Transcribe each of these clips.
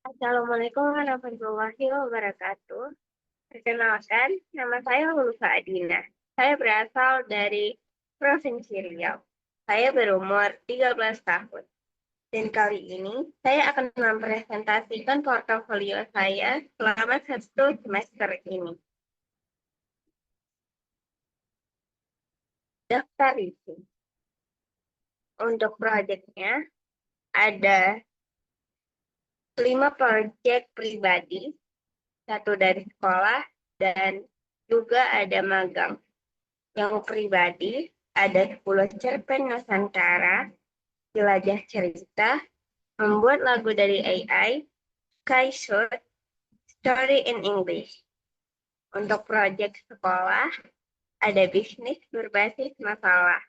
Assalamualaikum warahmatullahi wabarakatuh. Perkenalkan, nama saya Ulfa Adina. Saya berasal dari Provinsi Riau. Saya berumur 13 tahun. Dan kali ini, saya akan mempresentasikan portofolio saya selama 1 semester ini. Daftar isi. Untuk proyeknya, ada 5 proyek pribadi, 1 dari sekolah, dan juga ada magang. Yang pribadi ada 10 cerpen Nusantara, jelajah cerita, membuat lagu dari AI, Kaisut, Story in English. Untuk proyek sekolah, ada bisnis berbasis masalah,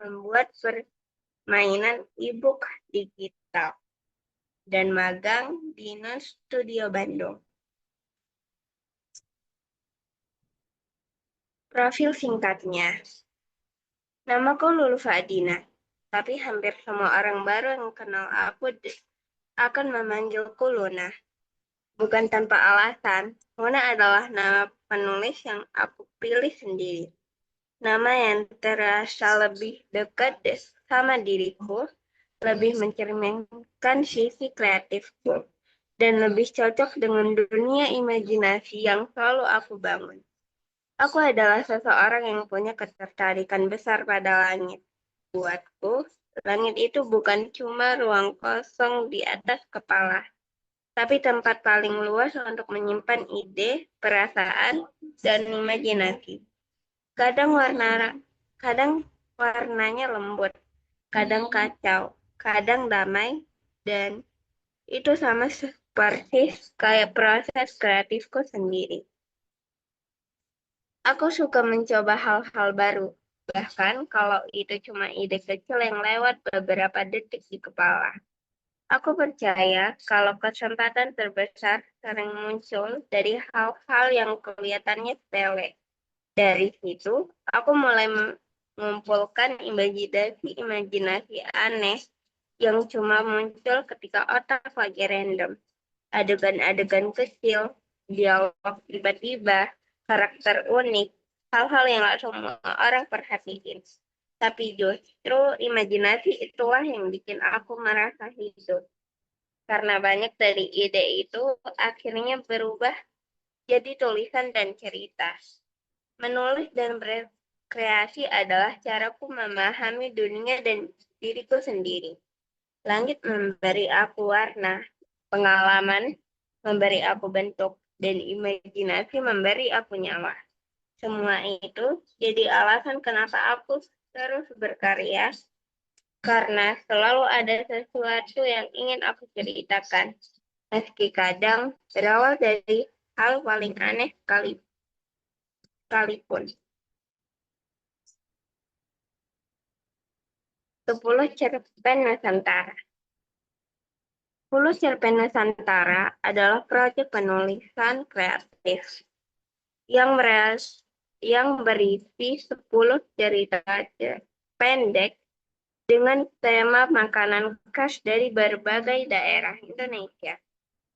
membuat permainan e-book digital, dan magang di Non Studio Bandung. Profil singkatnya, namaku Lulfa Adina, tapi hampir semua orang baru yang kenal aku akan memanggilku Luna. Bukan tanpa alasan, Luna adalah nama penulis yang aku pilih sendiri. Nama yang terasa lebih dekat sama diriku, lebih mencerminkan sisi kreatifku, dan lebih cocok dengan dunia imajinasi yang selalu aku bangun. Aku adalah seseorang yang punya ketertarikan besar pada langit. Buatku, langit itu bukan cuma ruang kosong di atas kepala, tapi tempat paling luas untuk menyimpan ide, perasaan, dan imajinasi. Kadang kadang warnanya lembut, kadang kacau, kadang damai, dan itu sama seperti kayak proses kreatifku sendiri. Aku suka mencoba hal-hal baru, bahkan kalau itu cuma ide kecil yang lewat beberapa detik di kepala. Aku percaya kalau kesempatan terbesar sering muncul dari hal-hal yang kelihatannya sepele. Dari situ, aku mulai mengumpulkan imajinasi aneh yang cuma muncul ketika otak lagi random. Adegan-adegan kecil, dialog tiba-tiba, karakter unik, hal-hal yang gak semua orang perhatiin. Tapi justru imajinasi itulah yang bikin aku merasa hidup. Karena banyak dari ide itu akhirnya berubah jadi tulisan dan cerita. Menulis dan berkreasi adalah caraku memahami dunia dan diriku sendiri. Langit memberi aku warna, pengalaman memberi aku bentuk, dan imajinasi memberi aku nyawa. Semua itu jadi alasan kenapa aku terus berkarya, karena selalu ada sesuatu yang ingin aku ceritakan, meski kadang berawal dari hal paling aneh sekalipun. 10 cerpen Nusantara. 10 cerpen Nusantara adalah proyek penulisan kreatif yang berisi 10 cerita pendek dengan tema makanan khas dari berbagai daerah Indonesia.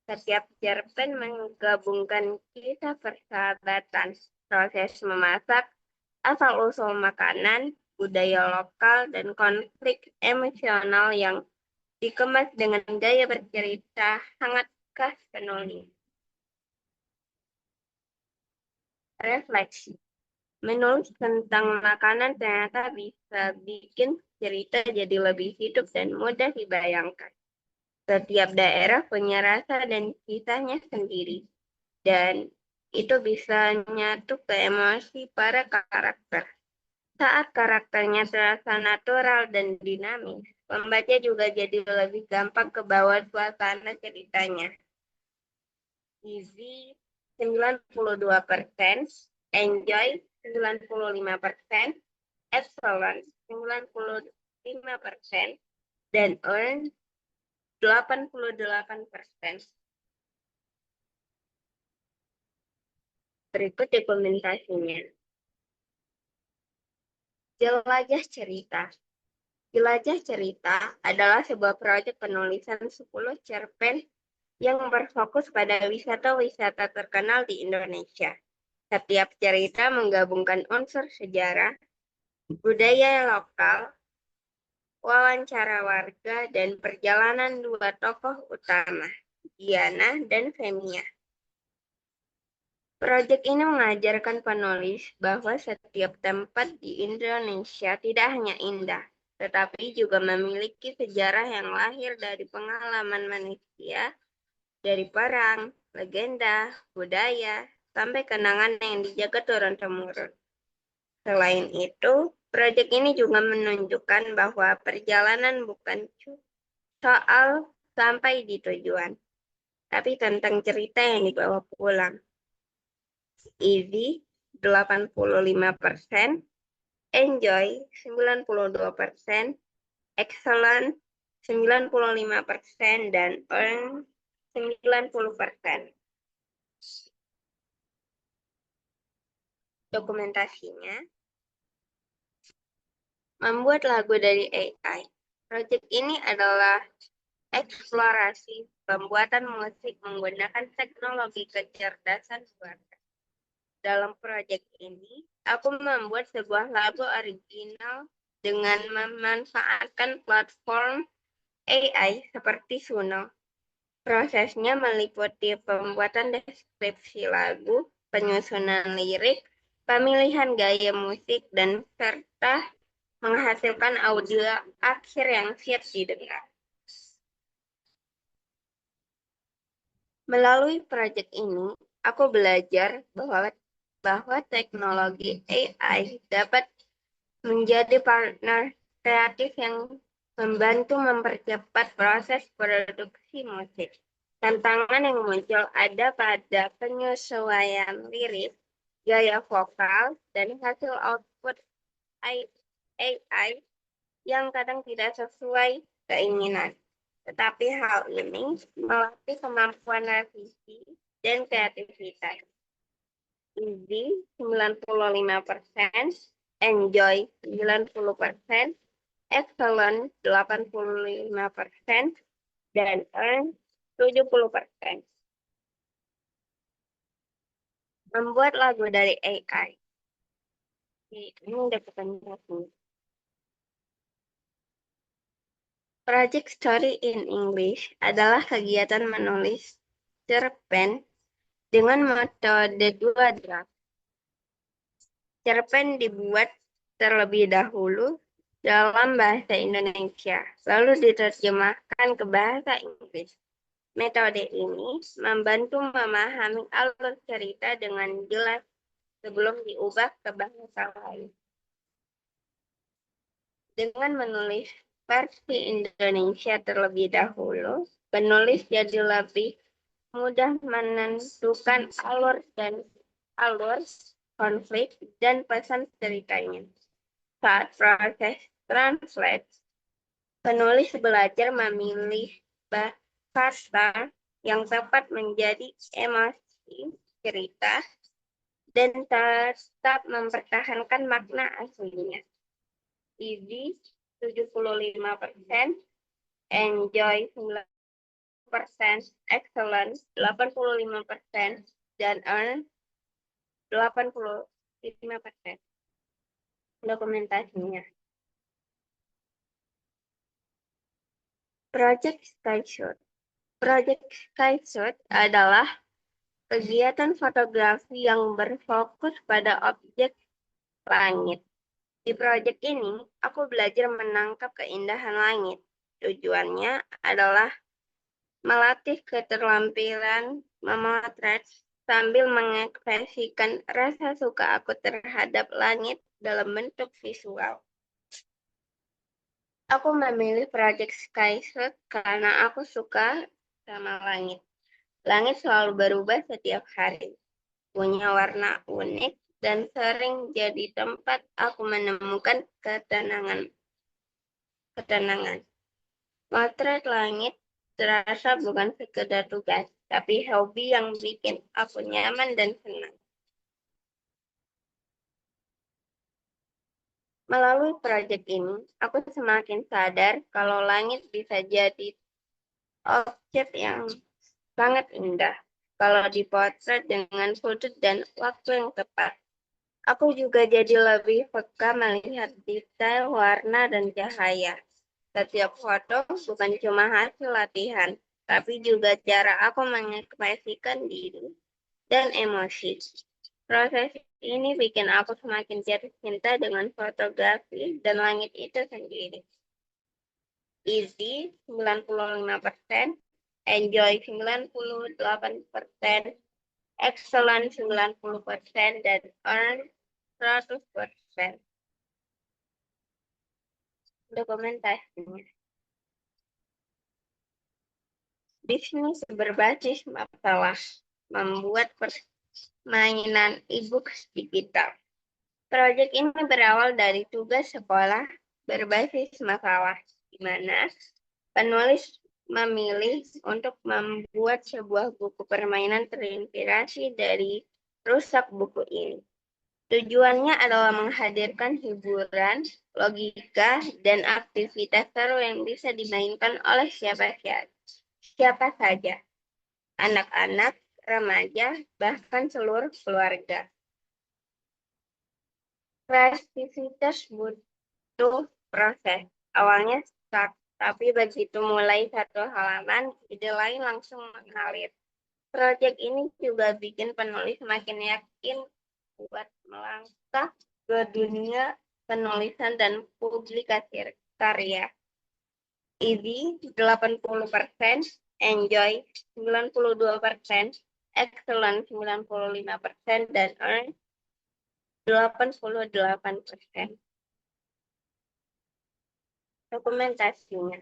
Setiap cerpen menggabungkan kisah persahabatan, proses memasak, asal-usul makanan, budaya lokal, dan konflik emosional yang dikemas dengan gaya bercerita hangat khas penulis. Refleksi. Menulis tentang makanan ternyata bisa bikin cerita jadi lebih hidup dan mudah dibayangkan. Setiap daerah punya rasa dan kisahnya sendiri, dan itu bisa nyatu ke emosi para karakter. Saat karakternya terasa natural dan dinamis, pembaca juga jadi lebih gampang ke bawah suasana ceritanya. Easy 92%, enjoy 95%, excellent 95%, dan earn 88%. Berikut dokumentasinya. Jelajah cerita. Jelajah cerita adalah sebuah proyek penulisan 10 cerpen yang berfokus pada wisata-wisata terkenal di Indonesia. Setiap cerita menggabungkan unsur sejarah, budaya lokal, wawancara warga, dan perjalanan dua tokoh utama, Diana dan Femia. Proyek ini mengajarkan penulis bahwa setiap tempat di Indonesia tidak hanya indah, tetapi juga memiliki sejarah yang lahir dari pengalaman manusia, dari perang, legenda, budaya, sampai kenangan yang dijaga turun-temurun. Selain itu, proyek ini juga menunjukkan bahwa perjalanan bukan soal sampai di tujuan, tapi tentang cerita yang dibawa pulang. Easy 85%, enjoy 92%, excellent 95%, dan earn 90%. Dokumentasinya, membuat lagu dari AI. Proyek ini adalah eksplorasi pembuatan musik menggunakan teknologi kecerdasan buatan. Dalam proyek ini, aku membuat sebuah lagu original dengan memanfaatkan platform AI seperti Suno. Prosesnya meliputi pembuatan deskripsi lagu, penyusunan lirik, pemilihan gaya musik, dan serta menghasilkan audio akhir yang siap didengar. Melalui proyek ini, aku belajar bahwa teknologi AI dapat menjadi partner kreatif yang membantu mempercepat proses produksi musik. Tantangan yang muncul ada pada penyesuaian lirik, gaya vokal, dan hasil output AI yang kadang tidak sesuai keinginan. Tetapi hal ini melatih kemampuan revisi dan kreativitas. Easy 95%, enjoy 90%, excellent 85%, dan earn 70%. Membuat lagu dari AI. Ini udah presentasi. Project Story in English adalah kegiatan menulis cerpen dengan metode dua draft. Cerpen dibuat terlebih dahulu dalam bahasa Indonesia, lalu diterjemahkan ke bahasa Inggris. Metode ini membantu memahami alur cerita dengan jelas sebelum diubah ke bahasa lain. Dengan menulis versi Indonesia terlebih dahulu, penulis jadi lebih mudah menentukan alur, konflik, dan pesan ceritanya. Saat proses translate, penulis belajar memilih kata yang tepat menjadi emosi cerita dan tetap mempertahankan makna aslinya. Easy 75%, enjoy 9%, excellent 85%, dan earn 85%. Dokumentasinya. Project Skyshoot. Project Skyshoot adalah kegiatan fotografi yang berfokus pada objek langit. Di proyek ini, aku belajar menangkap keindahan langit. Tujuannya adalah melatih keterampilan memotret sambil mengekspresikan rasa suka aku terhadap langit dalam bentuk visual. Aku memilih proyek Skyshoot karena aku suka sama langit. Langit selalu berubah setiap hari, punya warna unik, dan sering jadi tempat aku menemukan ketenangan. Motret langit terasa bukan sekedar tugas, tapi hobi yang bikin aku nyaman dan senang. Melalui proyek ini, aku semakin sadar kalau langit bisa jadi objek yang Sangat indah kalau dipotret dengan sudut dan waktu yang tepat. Aku juga jadi lebih peka melihat detail warna dan cahaya. Setiap foto bukan cuma hasil latihan, tapi juga cara aku mengekspresikan diri dan emosi. Proses ini bikin aku semakin jatuh cinta dengan fotografi dan langit itu sendiri. Easy 95%, enjoy 98%, excellent 90%, dan earn 100%. Dokumentasinya. Bisnis berbasis masalah membuat permainan e-book digital. Proyek ini berawal dari tugas sekolah berbasis masalah, di mana penulis memilih untuk membuat sebuah buku permainan terinspirasi dari rusak buku ini. Tujuannya adalah menghadirkan hiburan, logika, dan aktivitas seru yang bisa dimainkan oleh siapa saja, anak-anak, remaja, bahkan seluruh keluarga. Kreativitas butuh proses. Awalnya stuck, tapi begitu mulai satu halaman, ide lain langsung mengalir. Proyek ini juga bikin penulis makin yakin buat melangkah ke dunia penulisan dan publikasi karya. Easy 80%, enjoy 92%, excellent 95%, dan earn 88%. Dokumentasinya.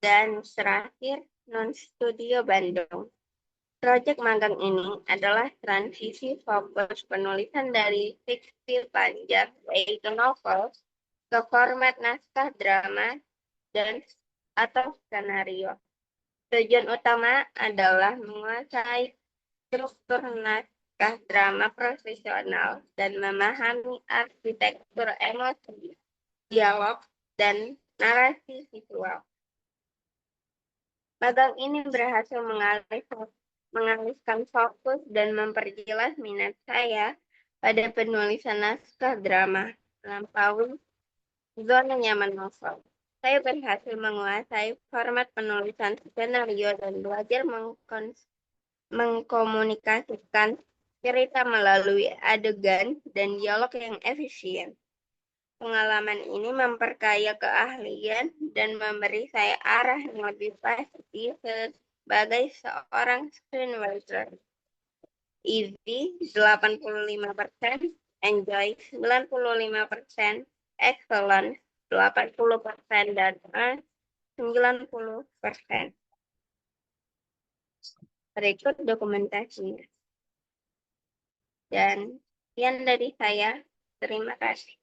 Dan terakhir, Non-Studio Bandung. Proyek magang ini adalah transisi fokus penulisan dari fiksi panjang, yaitu novel, ke format naskah drama dan atau skenario. Tujuan utama adalah menguasai struktur naskah drama profesional dan memahami arsitektur emosi, dialog, dan narasi visual. Magang ini berhasil mengalihkan fokus dan memperjelas minat saya pada penulisan naskah drama, melampaui zona nyaman novel. Saya berhasil menguasai format penulisan skenario dan belajar mengkomunikasikan cerita melalui adegan dan dialog yang efisien. Pengalaman ini memperkaya keahlian dan memberi saya arah yang lebih pasti sebagai seorang screenwriter. Easy 85%, enjoy 95%, excellent 80%, dan earn 90%. Berikut dokumentasinya. Dan sekian dari saya. Terima kasih.